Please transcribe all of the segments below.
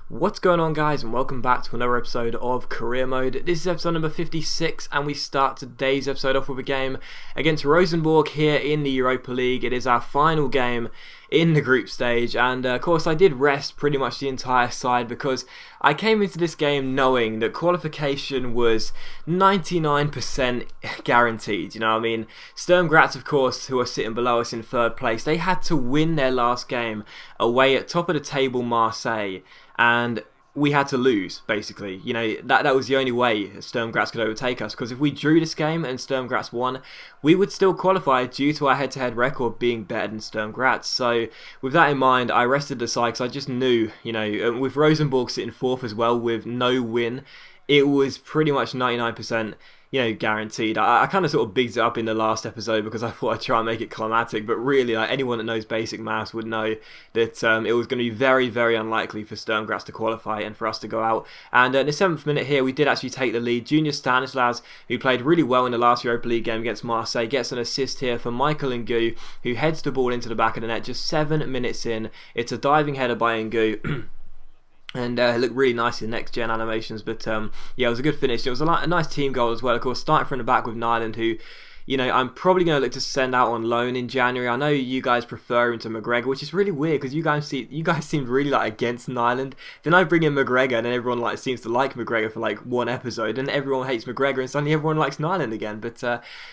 What's going on, guys, and welcome back to another episode of Career Mode. This is episode number 56 and we start today's episode off with a game against Rosenborg here in the Europa League. It is our final game in the group stage, and of course I did rest pretty much the entire side because I came into this game knowing that qualification was 99% guaranteed. You know what I mean? Sturm Graz, of course, who are sitting below us in third place, they had to win their last game away at top of the table Marseille, and we had to lose, basically. You know, that was the only way Sturm Graz could overtake us, because if we drew this game and Sturm Graz won, we would still qualify due to our head-to-head record being better than Sturm Graz. So with that in mind, I rested the side because I just knew, you know, with Rosenborg sitting fourth as well with no win, it was pretty much 99%, you know, guaranteed. I kind of sort of bigged it up in the last episode because I thought I'd try and make it climatic, but really, like, anyone that knows basic maths would know that it was going to be very, very unlikely for Sturm Graz to qualify and for us to go out. And in the 7th minute here, we did actually take the lead. Junior Stanislas, who played really well in the last Europa League game against Marseille, gets an assist here for Michael Ngu, who heads the ball into the back of the net just 7 minutes in. It's a diving header by Ngu. And it looked really nice in next-gen animations, but yeah, it was a good finish. It was a nice team goal as well, of course, starting from the back with Nyland, who, you know, I'm probably going to look to send out on loan in January. I know you guys prefer him to McGregor, which is really weird because you guys seemed really like against Nyland. Then I bring in McGregor, and then everyone like seems to like McGregor for like one episode, and everyone hates McGregor, and suddenly everyone likes Nyland again. But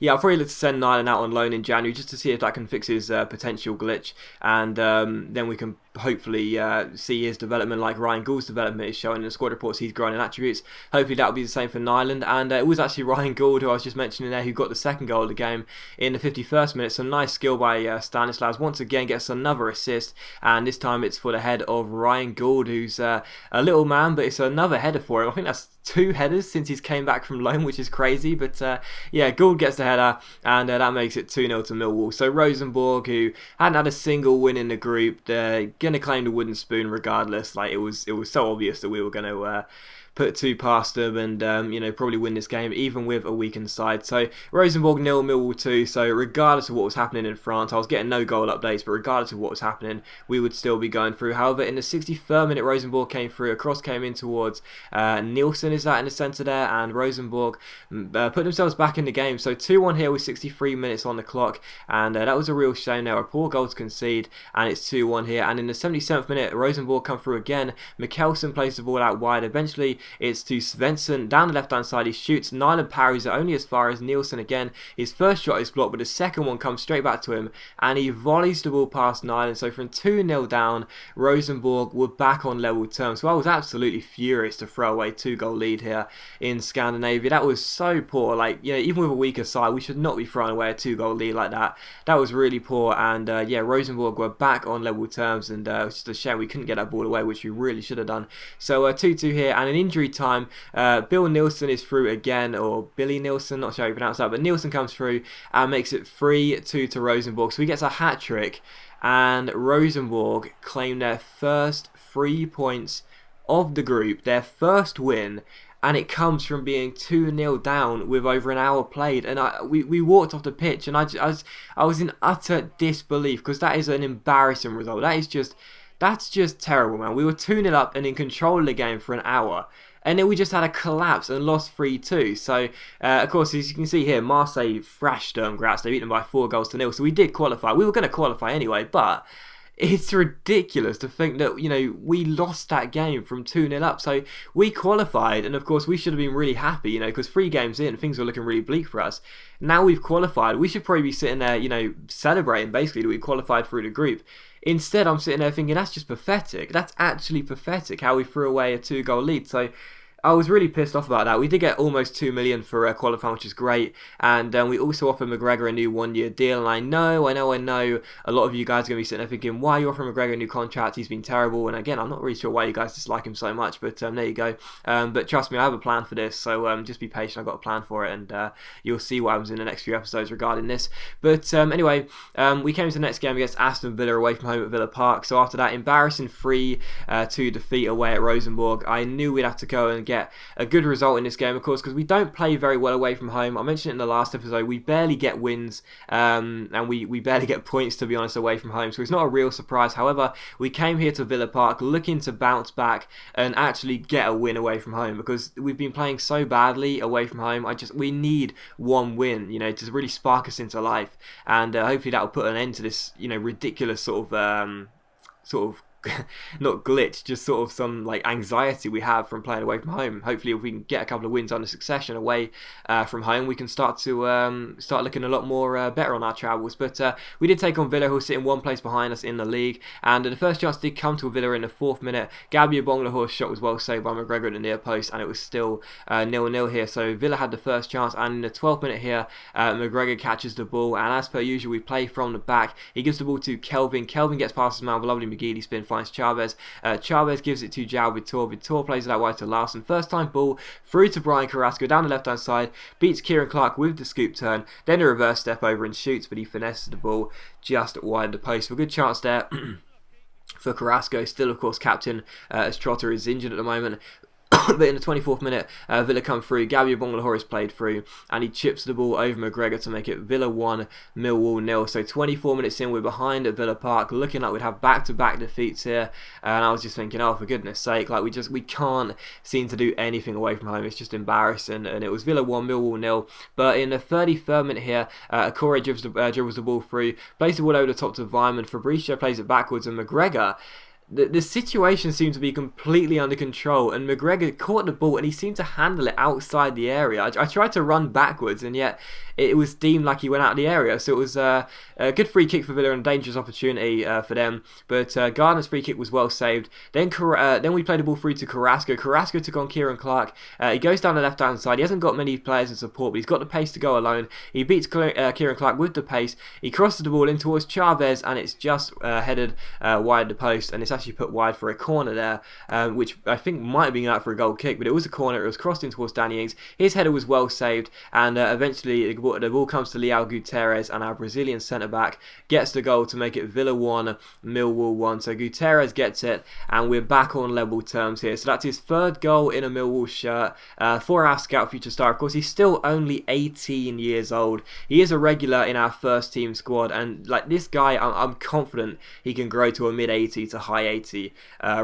yeah, I'll probably look to send Nyland out on loan in January just to see if that can fix his potential glitch, and then we can hopefully see his development like Ryan Gould's development is showing in the squad reports. He's growing in attributes. Hopefully that'll be the same for Nyland, and it was actually Ryan Gould, who I was just mentioning there, who got the second goal of the game in the 51st minute. Some nice skill by Stanislas. Once again gets another assist, and this time it's for the head of Ryan Gould, who's a little man, but it's another header for him. I think that's 2 headers since he's came back from loan, which is crazy. But yeah, Gould gets the header, and that makes it 2-0 to Millwall. So Rosenborg, who hadn't had a single win in the group, they're gonna claim the wooden spoon regardless. Like, it was so obvious that we were gonna put 2 past them and you know, probably win this game even with a weakened side. So Rosenborg 0, Millwall 2. So regardless of what was happening in France, I was getting no goal updates, but regardless of what was happening, we would still be going through. However, in the 63rd minute, Rosenborg came through. A cross came in towards Nielsen, is that in the centre there, and Rosenborg put themselves back in the game. So 2-1 here with 63 minutes on the clock, and that was a real shame there. A poor goal to concede, and it's 2-1 here. And in the 77th minute, Rosenborg come through again. Mikkelsen plays the ball out wide. Eventually it's to Svensson down the left hand side. He shoots. Nyland parries it only as far as Nielsen again. His first shot is blocked, but the second one comes straight back to him, and he volleys the ball past Nyland. So from 2-0 down, Rosenborg were back on level terms. So I was absolutely furious to throw away 2-goal lead here in Scandinavia. That was so poor. Like, you know, even with a weaker side, we should not be throwing away a 2-goal lead like that. That was really poor. And yeah, Rosenborg were back on level terms, and it was just a shame we couldn't get that ball away, which we really should have done. So 2-2 here, and an injury time. Bill Nielsen is through again, or Billy Nielsen, not sure how you pronounce that, but Nielsen comes through and makes it 3-2 to Rosenborg. So he gets a hat-trick, and Rosenborg claim their first 3 points of the group, their first win, and it comes from being 2-0 down with over an hour played. And we walked off the pitch, and I was in utter disbelief, because that is an embarrassing result. That's just terrible, man. We were 2-0 up and in control of the game for an hour, and then we just had a collapse and lost 3-2. So, of course, as you can see here, Marseille thrashed Sturm Graz. They beat them by 4-0. So we did qualify. We were going to qualify anyway, but it's ridiculous to think that, you know, we lost that game from 2-0 up. So we qualified, and of course we should have been really happy, you know, because 3 games in, things were looking really bleak for us. Now we've qualified. We should probably be sitting there, you know, celebrating basically that we qualified through the group. Instead, I'm sitting there thinking that's just pathetic. That's actually pathetic how we threw away a 2-goal lead. So I was really pissed off about that. We did get almost 2 million for qualifying, which is great, and we also offered McGregor a new 1-year deal. And I know a lot of you guys are going to be sitting there thinking, why are you offering McGregor a new contract? He's been terrible. And again, I'm not really sure why you guys dislike him so much, but there you go. But trust me, I have a plan for this, so just be patient. I've got a plan for it, and you'll see what happens in the next few episodes regarding this. But anyway, we came to the next game against Aston Villa away from home at Villa Park. So after that embarrassing 3-2 defeat away at Rosenborg, I knew we'd have to go and get get a good result in this game, of course, because we don't play very well away from home. I mentioned it in the last episode, we barely get wins, and we barely get points, to be honest, away from home, so it's not a real surprise. However, we came here to Villa Park looking to bounce back and actually get a win away from home, because we've been playing so badly away from home. We need one win, to really spark us into life, and hopefully that will put an end to this, ridiculous sort of not glitch, just sort of some like anxiety we have from playing away from home. Hopefully, if we can get a couple of wins under succession away from home, we can start looking a lot more better on our travels. But we did take on Villa, who are sitting one place behind us in the league, and the first chance did come to Villa in the 4th minute. Gabby Bonglahor's shot was well saved by McGregor at the near post, and it was still 0-0 here. So Villa had the first chance, and in the 12th minute here, McGregor catches the ball, and as per usual, we play from the back. He gives the ball to Kelvin. Kelvin gets past his man with a lovely McGeady spin, finds Chavez. Chavez gives it to João Vitor. Vitor plays it out wide to Larson. First time ball through to Brian Carrasco down the left hand side. Beats Kieran Clark with the scoop turn. Then a reverse step over and shoots, but he finesses the ball just wide of the post. A good chance there for Carrasco. Still, of course, captain as Trotter is injured at the moment. But in the 24th minute, Villa come through. Gabby Bonglahor is played through, and he chips the ball over McGregor to make it Villa 1, Millwall 0. So 24 minutes in, we're behind at Villa Park, looking like we'd have back-to-back defeats here. And I was just thinking, oh, for goodness sake, like we can't seem to do anything away from home. It's just embarrassing. And it was Villa 1, Millwall 0. But in the 33rd minute here, Akore dribbles the ball through, plays the ball over the top to Vyman. Fabricio plays it backwards, and McGregor. The situation seemed to be completely under control, and McGregor caught the ball and he seemed to handle it outside the area. I tried to run backwards, and yet it was deemed like he went out of the area. So it was a good free kick for Villa and a dangerous opportunity for them. But Gardner's free kick was well saved. Then we played the ball through to Carrasco. Carrasco took on Kieran Clark. He goes down the left-hand side. He hasn't got many players in support, but he's got the pace to go alone. He beats Kieran Clark with the pace. He crosses the ball in towards Chavez, and it's just headed wide the post, and it's actually put wide for a corner there, which I think might have been out for a goal kick, but it was a corner. It was crossed in towards Danny Ings. His header was well saved, and eventually the ball comes to Leao Gutierrez, and our Brazilian centre-back gets the goal to make it Villa 1, Millwall 1. So Gutierrez gets it, and we're back on level terms here. So that's his 3rd goal in a Millwall shirt for our scout future star. Of course, he's still only 18 years old. He is a regular in our first team squad, and like this guy, I'm confident he can grow to a mid-80 to high 80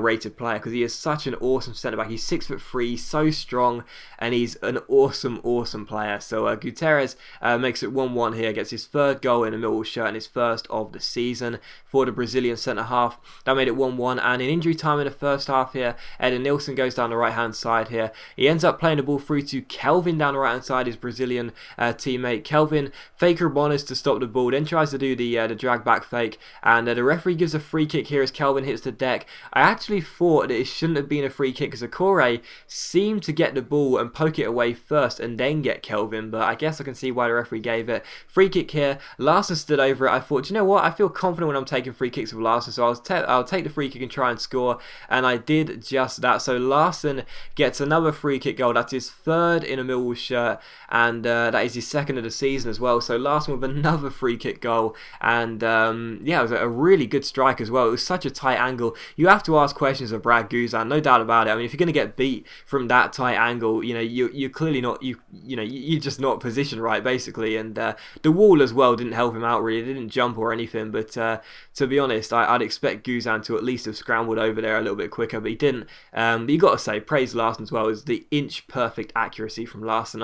rated player, because he is such an awesome centre-back. He's 6'3", so strong, and he's an awesome player. So Gutierrez makes it 1-1 here, gets his 3rd goal in a Millwall shirt and his 1st of the season for the Brazilian centre-half. That made it 1-1, and in injury time in the first half here, Eden Nilsson goes down the right-hand side here. He ends up playing the ball through to Kelvin down the right-hand side, his Brazilian teammate. Kelvin faker bonus to stop the ball, then tries to do the drag back fake, and the referee gives a free kick here as Kelvin hits the deck. I actually thought that it shouldn't have been a free kick, because Akore seemed to get the ball and poke it away first and then get Kelvin, but I guess I can see why the referee gave it. Free kick here. Larson stood over it. I thought, do you know what? I feel confident when I'm taking free kicks with Larson, so I'll take the free kick and try and score, and I did just that. So Larson gets another free kick goal. That's his 3rd in a Millwall shirt, and that is his 2nd of the season as well. So Larson with another free kick goal, and yeah, it was a really good strike as well. It was such a tight angle. You have to ask questions of Brad Guzan, no doubt about it. I mean, if you're going to get beat from that tight angle, you're clearly not, you're just not positioned right, basically. And the wall as well didn't help him out really. It didn't jump or anything, but to be honest, I'd expect Guzan to at least have scrambled over there a little bit quicker, but he didn't. But you got to say, praise Larson as well, is the inch perfect accuracy from Larson.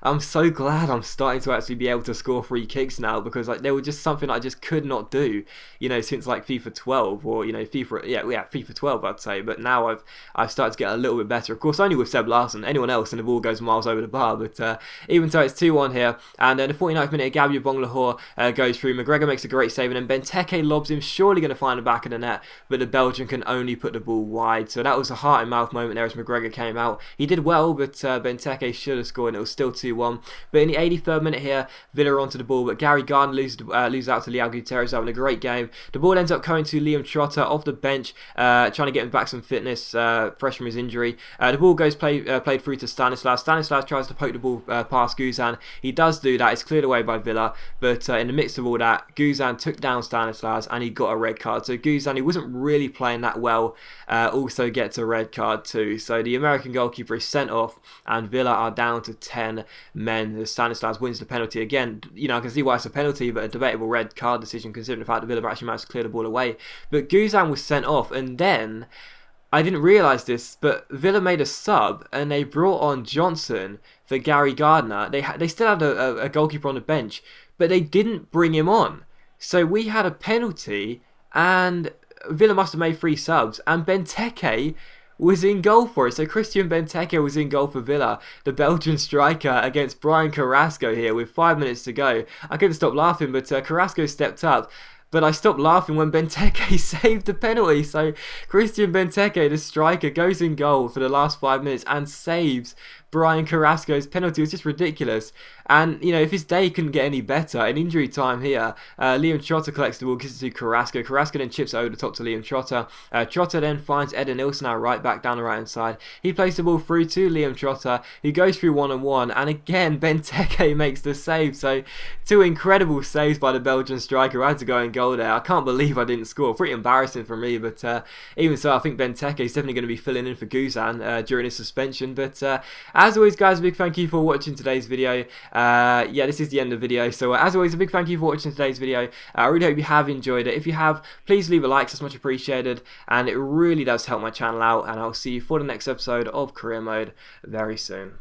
I'm so glad I'm starting to actually be able to score free kicks now, because like they were just something I just could not do, since like FIFA 12 or FIFA 12 I'd say. But now I've started to get a little bit better. Of course, only with Seb Larson. Anyone else and the ball goes miles over the bar. But even so, it's 2-1 here. And in the 49th minute, Gabby Bonglahor goes through. McGregor makes a great save, and then Benteke lobs him, surely going to find the back of the net, but the Belgian can only put the ball wide. So that was a heart and mouth moment there as McGregor came out. He did well, but Benteke should have scored, and it was still 2-1. But in the 83rd minute here, Villa are onto the ball, but Gary Gardner loses out to Leao Gutierrez, having a great game. The ball ends up coming to Liam Trotter off the bench, trying to get him back some fitness, fresh from his injury. The ball goes played through to Stanislas. Stanislas tries to poke the ball past Guzan. He does do that. It's cleared away by Villa, but in the midst of all that, Guzan took down Stanislas and he got a red card. So Guzan, who wasn't really playing that well, also gets a red card too. So the American goalkeeper is sent off, and Villa are down to 10 men. The Stanislas wins the penalty again. You know, I can see why it's a penalty, but a debatable red card decision considering the fact that Villa actually managed to clear the ball away. But Guzan was sent off, and then I didn't realise this, but Villa made a sub and they brought on Johnson for Gary Gardner. They still had a goalkeeper on the bench, but they didn't bring him on. So we had a penalty, and Villa must have made 3 subs, and Benteke was in goal for it. So Christian Benteke was in goal for Villa, the Belgian striker, against Brian Carrasco here with 5 minutes to go. I couldn't stop laughing, but Carrasco stepped up. But I stopped laughing when Benteke saved the penalty. So Christian Benteke, the striker, goes in goal for the last 5 minutes and saves Brian Carrasco's penalty. It was just ridiculous. And, you know, if his day couldn't get any better, in injury time here, Liam Trotter collects the ball, gives it to Carrasco. Carrasco then chips it over the top to Liam Trotter. Trotter then finds Eden Nilsson, our right back, down the right hand side. He plays the ball through to Liam Trotter, who goes through 1-on-1, and again Benteke makes the save. So 2 incredible saves by the Belgian striker who had to go in goal there. I can't believe I didn't score. Pretty embarrassing for me, but even so, I think Benteke is definitely going to be filling in for Guzan during his suspension. But as always, guys, a big thank you for watching today's video. Yeah, this is the end of the video. So as always, a big thank you for watching today's video. I really hope you have enjoyed it. If you have, please leave a like. It's much appreciated, and it really does help my channel out. And I'll see you for the next episode of Career Mode very soon.